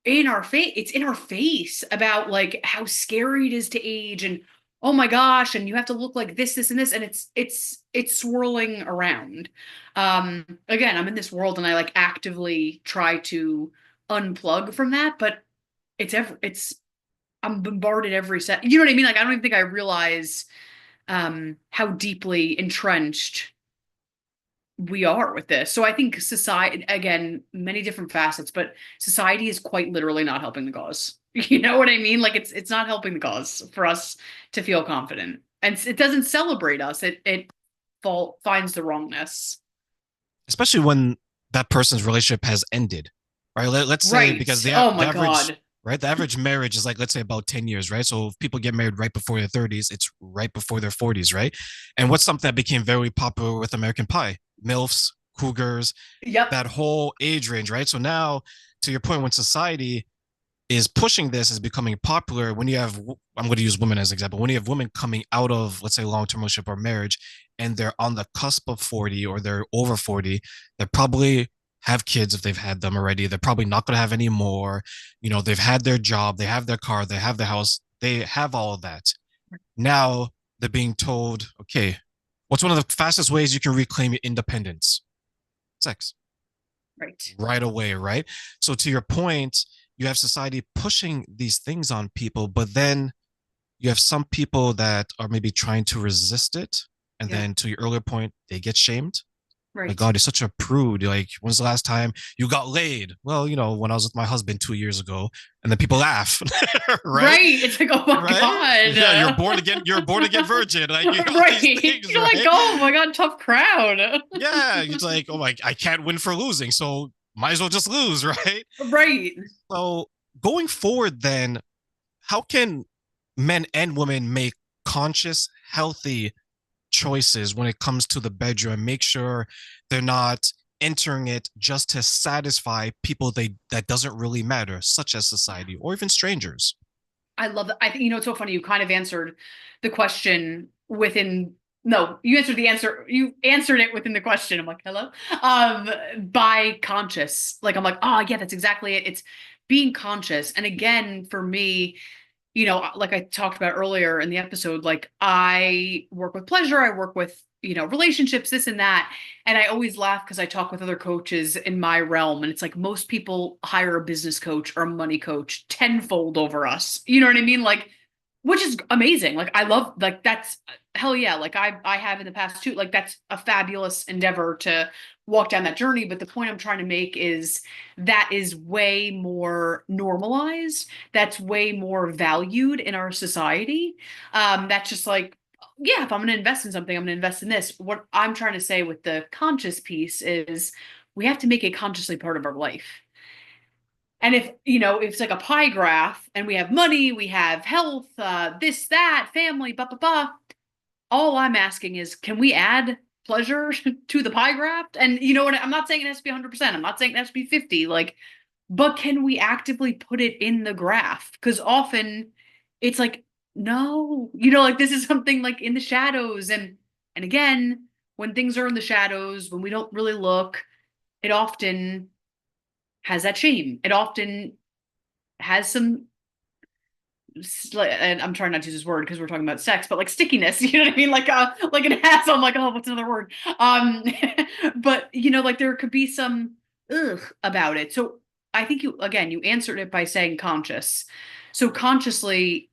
in our face about like how scary it is to age and oh my gosh, and you have to look like this and this, and it's swirling around. Again, I'm in this world and I like actively try to unplug from that, but it's I'm bombarded every set. You know what I mean? Like I don't even think I realize how deeply entrenched we are with this. So I think society, again, many different facets, but society is quite literally not helping the cause. You know what I mean? Like it's not helping the cause for us to feel confident. And it doesn't celebrate us. It finds the wrongness. especially when that person's relationship has ended, right? Let's say because Right. Oh the my average God. right the average marriage is like, let's say, about 10 years, right? So if people get married right before their 30s, it's right before their 40s, right? And what's something that became very popular with American Pie? MILFs, cougars, Yep. that whole age range, right? So now, to your point, when society is pushing this, is becoming popular, when you have, I'm going to use women as an example, when you have women coming out of, let's say, long-term relationship or marriage, and they're on the cusp of 40 or they're over 40, they probably have kids if they've had them already. They're probably not going to have any more. They've had their job, they have their car, they have the house, they have all of that. Now they're being told, okay, what's one of the fastest ways you can reclaim your independence? Sex. Right. Right away, right? So to your point, you have society pushing these things on people, but then you have some people that are maybe trying to resist it. And Yeah. then to your earlier point, they get shamed. Like, Right. God, you're such a prude. Like, when's the last time you got laid? Well, when I was with my husband 2 years ago, and then people laugh, right? Right. It's like, oh my Right? Yeah, God. you're born again virgin, like all Right. these things, You're like, right? oh my God, tough crowd. Yeah, it's like, oh my, I can't win for losing, so might as well just lose, right? Right. So going forward, then, how can men and women make conscious, healthy choices when it comes to the bedroom and make sure they're not entering it just to satisfy people that doesn't really matter, such as Yeah. society or even strangers? I love that. I think, it's so funny. You kind of answered the question within, no, you answered the answer. You answered it within the question. I'm like, hello. By conscious. Like, I'm like, oh, yeah, that's exactly it. It's being conscious. And again, for me, like I talked about earlier in the episode, like I work with pleasure, I work with, relationships, this and that. And I always laugh because I talk with other coaches in my realm. And it's like most people hire a business coach or a money coach tenfold over us. You know what I mean? Like, which is amazing. Like, I love, like, that's hell yeah. Like, I have in the past too. Like, that's a fabulous endeavor to walk down that journey. But the point I'm trying to make is that is way more normalized, that's way more valued in our society. That's just like, yeah, if I'm going to invest in something, I'm going to invest in this. What I'm trying to say with the conscious piece is we have to make it consciously part of our life. And if it's like a pie graph and we have money, we have health, this, that, family, blah, blah, blah. All I'm asking is, can we add pleasure to the pie graph? And you know what? I'm not saying it has to be 100%. I'm not saying it has to be 50. Like, but can we actively put it in the graph? Because often it's like, no, like this is something like in the shadows. And again, when things are in the shadows, when we don't really look, it often has that shame. It often has some, and I'm trying not to use this word because we're talking about sex, but like stickiness, you know what I mean? Like an ass. I'm like, oh, what's another word? But like there could be some ugh about it. So I think you answered it by saying conscious. So consciously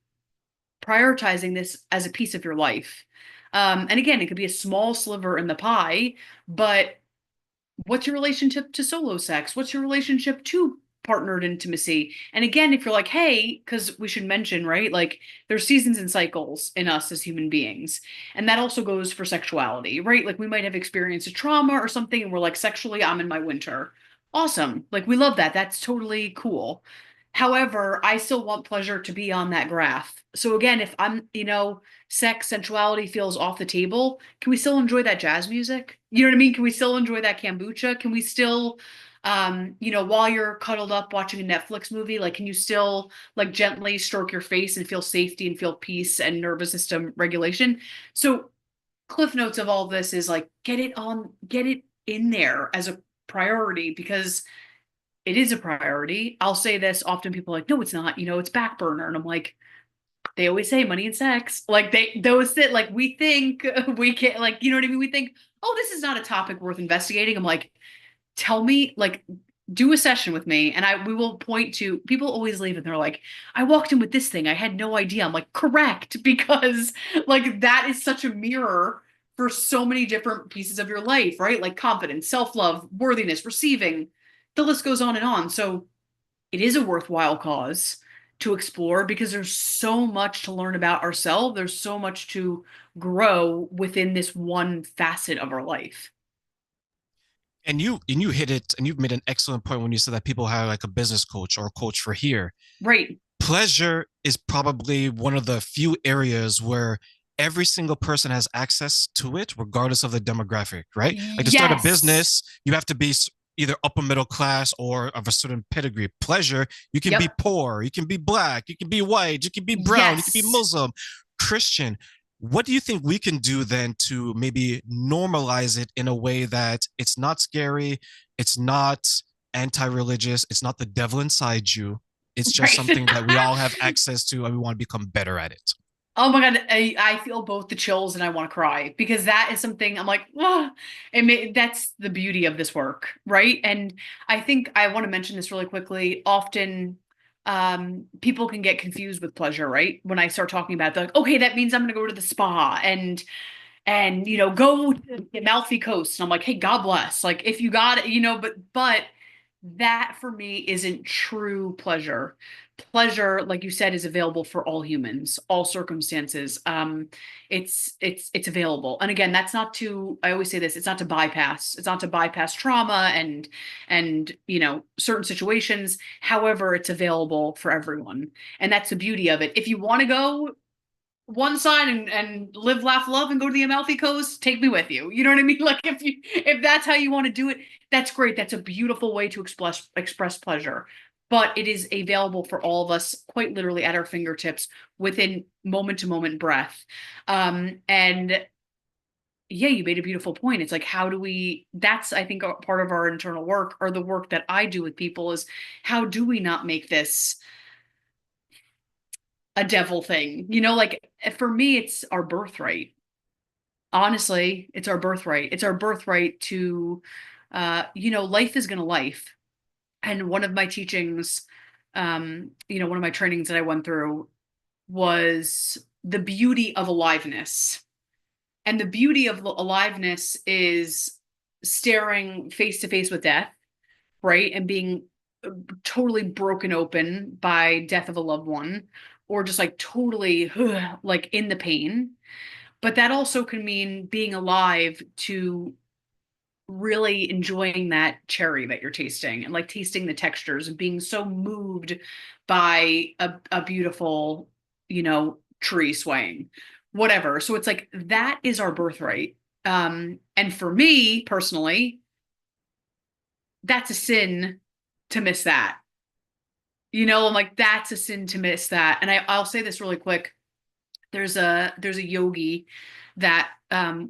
prioritizing this as a piece of your life. And again, it could be a small sliver in the pie, but what's your relationship to solo sex? What's your relationship to partnered intimacy? And again, if you're like, hey, because we should mention, right? Like there's seasons and cycles in us as human beings. And that also goes for sexuality, right? Like we might have experienced a trauma or something and we're like, sexually, I'm in my winter. Awesome. Like we love that. That's totally cool. However, I still want pleasure to be on that graph. So again, if I'm, sex, sensuality feels off the table, can we still enjoy that jazz music? You know what I mean? Can we still enjoy that kombucha? Can we still, while you're cuddled up watching a Netflix movie, like, can you still like gently stroke your face and feel safety and feel peace and nervous system regulation? So cliff notes of all this is like, get it in there as a priority because it is a priority. I'll say this often people are like, no, it's not, it's back burner. And I'm like, they always say money and sex. Like those that like we think we can like, you know what I mean? We think, oh, this is not a topic worth investigating. I'm like, tell me, like, do a session with me and we will point to people always leave and they're like, I walked in with this thing. I had no idea. I'm like, correct, because like that is such a mirror for so many different pieces of your life, right? Like confidence, self-love, worthiness, receiving. The list goes on and on. So it is a worthwhile cause to explore because there's so much to learn about ourselves. There's so much to grow within this one facet of our life. And you hit it, and you've made an excellent point when you said that people have like a business coach or a coach for here. Right. Pleasure is probably one of the few areas where every single person has access to it, regardless of the demographic, right? Like to start a Yes. business, you have to be either upper middle class or of a certain pedigree. Pleasure, you can be Yep. poor, you can be black, you can be white, you can be brown, you can be Yes. Muslim, Christian. What do you think we can do then to maybe normalize it in a way that it's not scary, it's not anti-religious, it's not the devil inside you, it's just Right. something that we all have access to and we want to become better at it. Oh my God, I feel both the chills and I want to cry because that is something I'm like, that's the beauty of this work, right? And I think I want to mention this really quickly. Often, people can get confused with pleasure, right? When I start talking about, they're like, okay, that means I'm going to go to the spa and go to the Amalfi Coast. And I'm like, hey, God bless. Like, if you got it, but that for me isn't true pleasure. Pleasure, like you said, is available for all humans, all circumstances. It's available. And again, that's not to, I always say this, it's not to bypass trauma and certain situations. However, it's available for everyone. And that's the beauty of it. If you want to go one side and live, laugh, love, and go to the Amalfi Coast, take me with you. You know what I mean? Like if that's how you want to do it, that's great. That's a beautiful way to express pleasure. But it is available for all of us, quite literally at our fingertips, within moment to moment breath. And yeah, you made a beautiful point. It's like, how do we? That's I think part of our internal work, or the work that I do with people, is how do we not make this a devil thing? Like for me, it's our birthright. Honestly, it's our birthright. It's our birthright to, life is gonna life. And one of my teachings, one of my trainings that I went through was the beauty of aliveness. And the beauty of aliveness is staring face to face with death, right? And being totally broken open by death of a loved one, or just like totally like in the pain. But that also can mean being alive to really enjoying that cherry that you're tasting and like tasting the textures and being so moved by a beautiful, tree swaying, whatever. So it's like that is our birthright. And for me personally, that's a sin to miss that. I'm like, that's a sin to miss that. And I'll say this really quick. There's a yogi that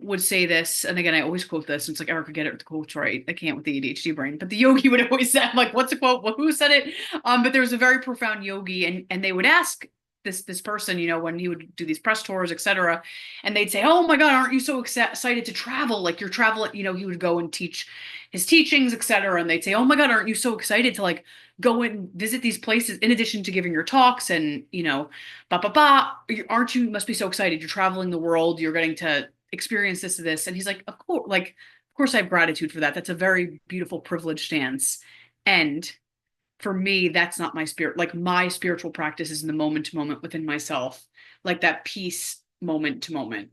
would say this, and again, I always quote this. And it's like I never could get it the quotes right. I can't with the ADHD brain, but the yogi would always say, I'm like, what's the quote? Well, who said it? But there was a very profound yogi, and they would ask this person, when he would do these press tours, etc., and they'd say, "Oh my God, aren't you so excited to travel? Like you're traveling." He would go and teach his teachings, etc., and they'd say, "Oh my God, aren't you so excited to like go and visit these places in addition to giving your talks and ba ba ba, aren't you must be so excited, you're traveling the world, you're getting to experience this." And he's like, of course I have gratitude for that. That's a very beautiful privileged stance. And for me, that's not my spirit. Like my spiritual practice is in the moment to moment within myself, like that peace moment to moment.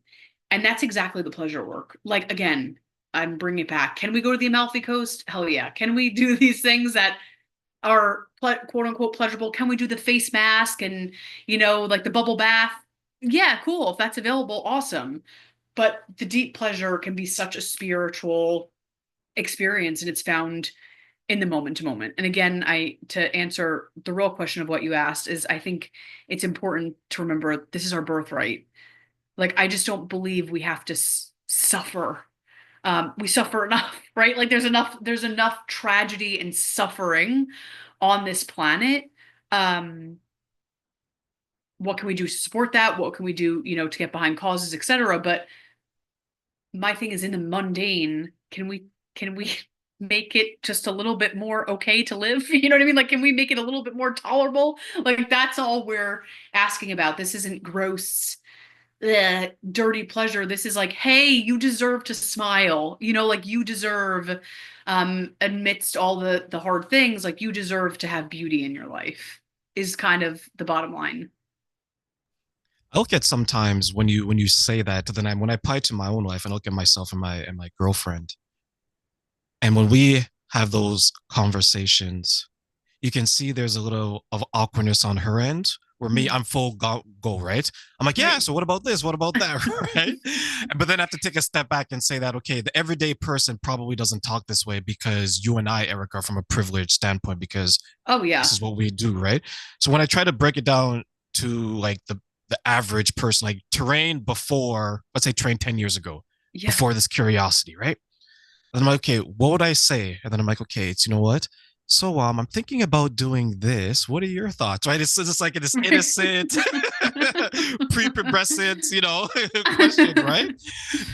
And that's exactly the pleasure work. Like again, I'm bringing it back. Can we go to the Amalfi Coast? Hell yeah. Can we do these things that are quote unquote pleasurable? Can we do the face mask and, like the bubble bath? Yeah, cool. If that's available, awesome. But the deep pleasure can be such a spiritual experience, and it's found in the moment to moment. And again, to answer the real question of what you asked, is I think it's important to remember this is our birthright. Like I just don't believe we have to suffer. We suffer enough, right? Like there's enough tragedy and suffering on this planet. Um, what can we do to support that? What can we do, to get behind causes, etc.? But my thing is in the mundane, can we make it just a little bit more okay to live? You know what I mean? Like, can we make it a little bit more tolerable? Like, that's all we're asking about. This isn't gross, dirty pleasure. This is like, hey, you deserve to smile. Like you deserve, amidst all the hard things, like you deserve to have beauty in your life. Is kind of the bottom line. I look at sometimes when you say that, then when I apply it to my own life and I look at myself and my girlfriend, And when we have those conversations, you can see there's a little of awkwardness on her end. Where me, Mhm. I'm full go, right? I'm like, yeah, Right. so what about this? What about that? Right? But then I have to take a step back and say that, okay, the everyday person probably doesn't talk this way because you and I, Eric, are from a privileged standpoint because Oh this yeah. is what we do, right? So when I try to break it down to like the average person, like terrain before, let's say train 10 years ago, Yeah. before this curiosity, right? And I'm like, okay, what would I say? And then I'm like, okay, it's you know what? So I'm thinking about doing this. What are your thoughts? Right? It's just like this innocent, pre-pubescent, question, right?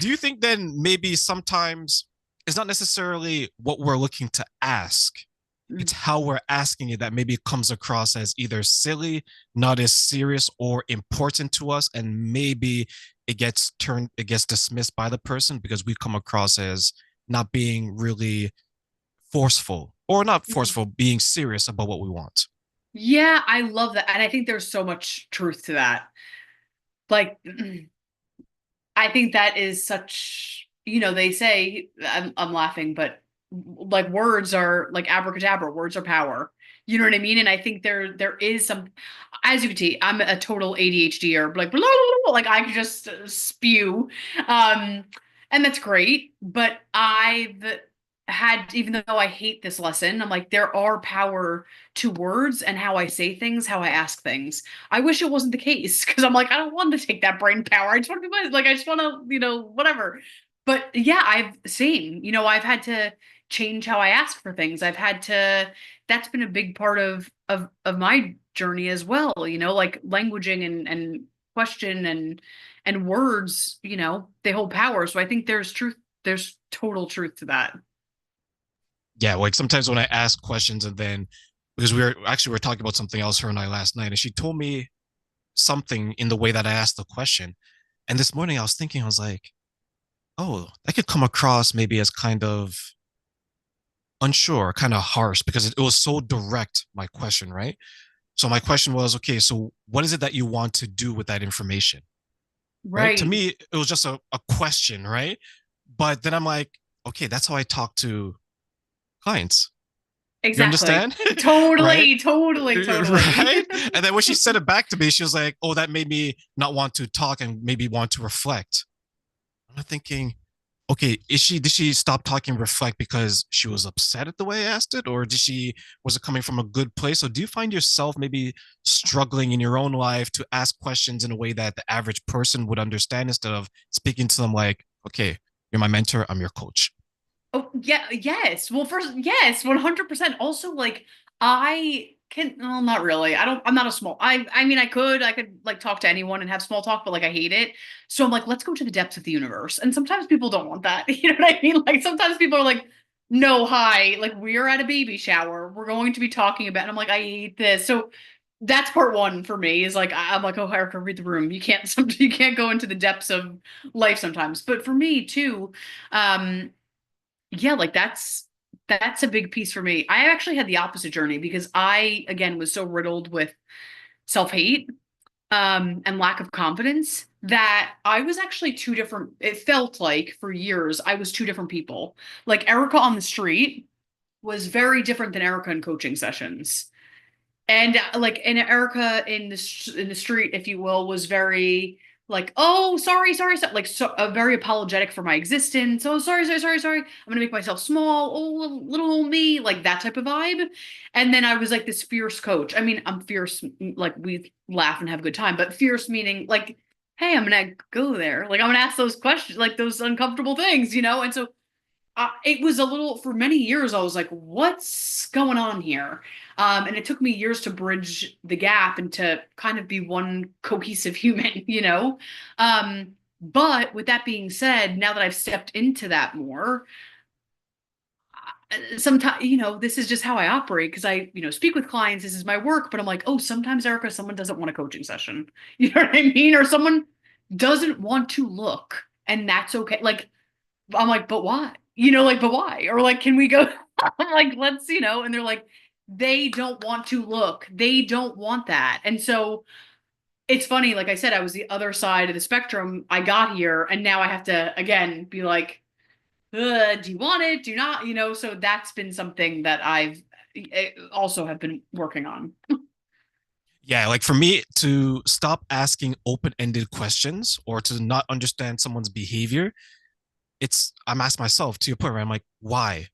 Do you think then maybe sometimes it's not necessarily what we're looking to ask? It's how we're asking it that maybe comes across as either silly, not as serious, or important to us, and maybe it gets dismissed by the person because we come across as not being really forceful or not Mm. forceful, being serious about what we want. Yeah, I love that. And I think there's so much truth to that. Like, I think that is such, they say, I'm laughing, but like words are like abracadabra, words are power. You know what I mean? And I think there is some, as you can see, I'm a total ADHDer, like blah, blah, blah, like I could just spew, um, and that's great. But I've had, even though I hate this lesson, I'm like there are power to words and how I say things, how I ask things. I wish it wasn't the case because I'm like, I don't want to take that brain power. I just want to be like, I just want to, whatever. But yeah, I've seen, I've had to change how I ask for things. I've had to, that's been a big part of my journey as well, like languaging and question and words, they hold power. So I think there's total truth to that. Yeah, like sometimes when I ask questions and then because we were talking about something else her and I last night, and she told me something in the way that I asked the question. And this morning I was thinking, I was like, oh, that could come across maybe as kind of unsure, kind of harsh because it was so direct, my question, right? So my question was, okay, so what is it that you want to do with that information? Right? To Right. me, it was just a question, right? But then I'm like, okay, that's how I talk to clients. You Exactly. understand? Right? Totally, totally, totally. Right? And then when she said it back to me, she was like, oh, that made me not want to talk and maybe want to reflect. I'm thinking, okay, did she stop talking and reflect because she was upset at the way I asked it? Or was it coming from a good place? So do you find yourself maybe struggling in your own life to ask questions in a way that the average person would understand instead of speaking to them like, okay, you're my mentor, I'm your coach? Oh, yeah, yes. Well, first, yes, 100%. Also, like, I can, well, not really. I'm not a small, I mean, I could like talk to anyone and have small talk, but like, I hate it. So I'm like, let's go to the depths of the universe. And sometimes people don't want that. You know what I mean? Like, sometimes people are like, no, hi, like, we're at a baby shower. We're going to be talking about, and I'm like, I hate this. So that's part one for me is like, I'm like, oh, Erica, read the room. You can't go into the depths of life sometimes. But for me too, um, yeah, like that's a big piece for me. I actually had the opposite journey because I again was so riddled with self-hate and lack of confidence that I was actually two different, it felt like for years I was two different people. Like Erica on the street was very different than Erica in coaching sessions. And like, and Erica in the street, if you will, was very like, oh, sorry, sorry, sorry, like so very apologetic for my existence. Oh, sorry, sorry, sorry, sorry. I'm gonna make myself small. Oh, little old me, like that type of vibe. And then I was like this fierce coach. I mean, I'm fierce, like we laugh and have a good time, but fierce meaning like, hey, I'm gonna go there. Like I'm gonna ask those questions, like those uncomfortable things, And so it was a little for many years I was like what's going on here, and it took me years to bridge the gap and to kind of be one cohesive human, but with that being said, now that I've stepped into that more, sometimes this is just how I operate because I speak with clients, this is my work, but I'm like, oh, sometimes, Erica, someone doesn't want a coaching session. You know what I mean? Or someone doesn't want to look, and that's okay. Like I'm like, but why? Like, but why? Or like, can we go? I'm like, let's, and they're like, they don't want to look. They don't want that. And so it's funny, like I said, I was the other side of the spectrum. I got here and now I have to again be like, do you want it? Do you not? So that's been something that I've also have been working on. Yeah, like for me to stop asking open-ended questions or to not understand someone's behavior, I'm asking myself to your point, right? I'm like, why?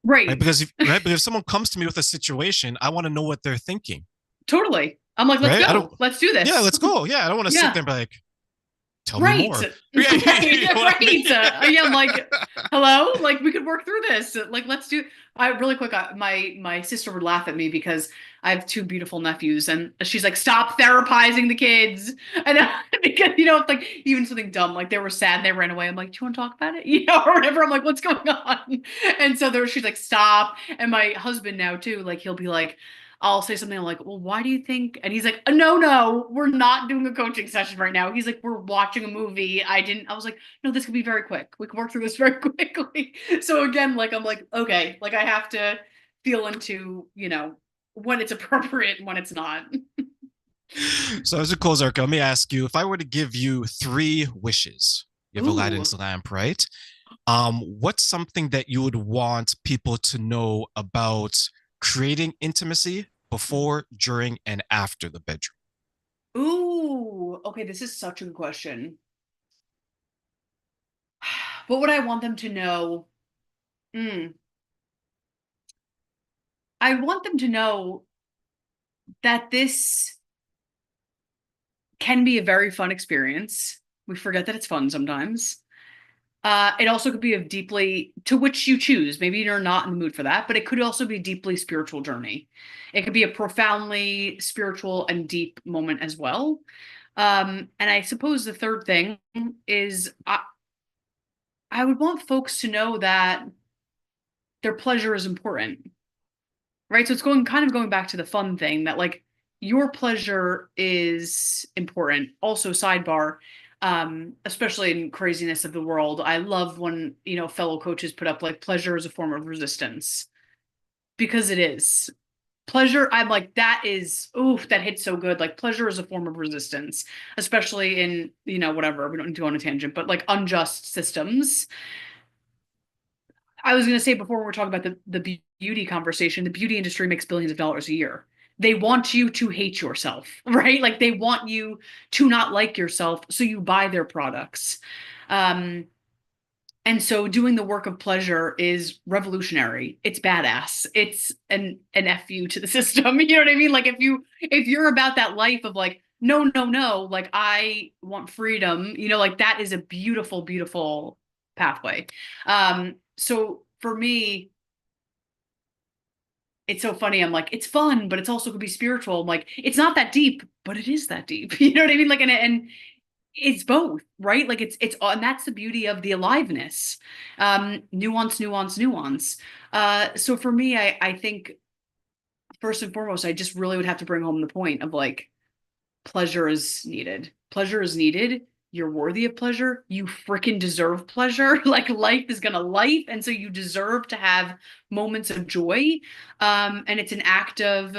Right? Right. Because if someone comes to me with a situation, I want to know what they're thinking, Totally. I'm like, let's right? I don't. go. Let's do Yeah, this. let's go. Yeah, I don't want to sit Yeah. there and be like, tell me Right. more. Yeah, Right. you know what I mean? Right. Yeah, I'm like, hello? Like we could work through this. Like let's do I really quick my sister would laugh at me because I have two beautiful nephews and she's like, stop therapizing the kids. And because it's like even something dumb, like they were sad and they ran away. I'm like, do you want to talk about it? Or whatever. I'm like, what's going on? And so she's like, stop. And my husband now too, like he'll be like, I'll say something like, well, why do you think? And he's like, no, no, we're not doing a coaching session right now. He's like, we're watching a movie. I was like, no, this could be very quick. We can work through this very quickly. So again, like, I'm like, okay, like I have to feel into, when it's appropriate and when it's not. So as a close, Erica, let me ask you: if I were to give you three wishes, you have Ooh, Aladdin's lamp, right? What's something that you would want people to know about creating intimacy before, during, and after the bedroom? ooh, okay, this is such a good question. What would I want them to know? Mm, I want them to know that this can be a very fun experience. We forget that it's fun sometimes. It also could be a deeply, to which you choose. Maybe you're not in the mood for that, but it could also be a deeply spiritual journey. It could be a profoundly spiritual and deep moment as well. And I suppose the third thing is I would want folks to know that their pleasure is important, right? So it's going back to the fun thing that like your pleasure is important. Also, sidebar, especially in craziness of the world, I love when fellow coaches put up like pleasure is a form of resistance because it is. Pleasure, I'm like, that is, oof, that hits so good. Like, pleasure is a form of resistance, especially in, whatever, we don't need to go on a tangent, but like unjust systems. I was going to say before we were talking about the beauty conversation, the beauty industry makes billions of dollars a year. They want you to hate yourself, right? Like they want you to not like yourself, so you buy their products. Um, and so doing the work of pleasure is revolutionary. It's badass. It's an fu to the system. You know what I mean? Like if you're about that life of like no no no, like I want freedom. Like that is a beautiful beautiful pathway. So for me, it's so funny. I'm like, it's fun, but it's also could be spiritual. I'm like, it's not that deep, but it is that deep. You know what I mean? Like, and it's both, right? Like it's, and that's the beauty of the aliveness. Nuance, nuance, nuance. So for me, I think first and foremost, I just really would have to bring home the point of like, pleasure is needed. Pleasure is needed. You're worthy of pleasure. You freaking deserve pleasure. Like life is gonna life, and so you deserve to have moments of joy. And it's an act of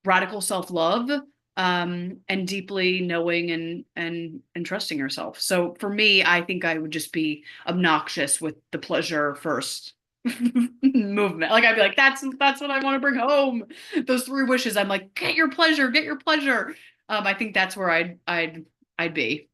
radical self-love, and deeply knowing and trusting yourself. So for me, I think I would just be obnoxious with the pleasure first movement. Like I'd be like, that's what I want to bring home. Those three wishes. I'm like, get your pleasure, get your pleasure. I think that's where I'd be.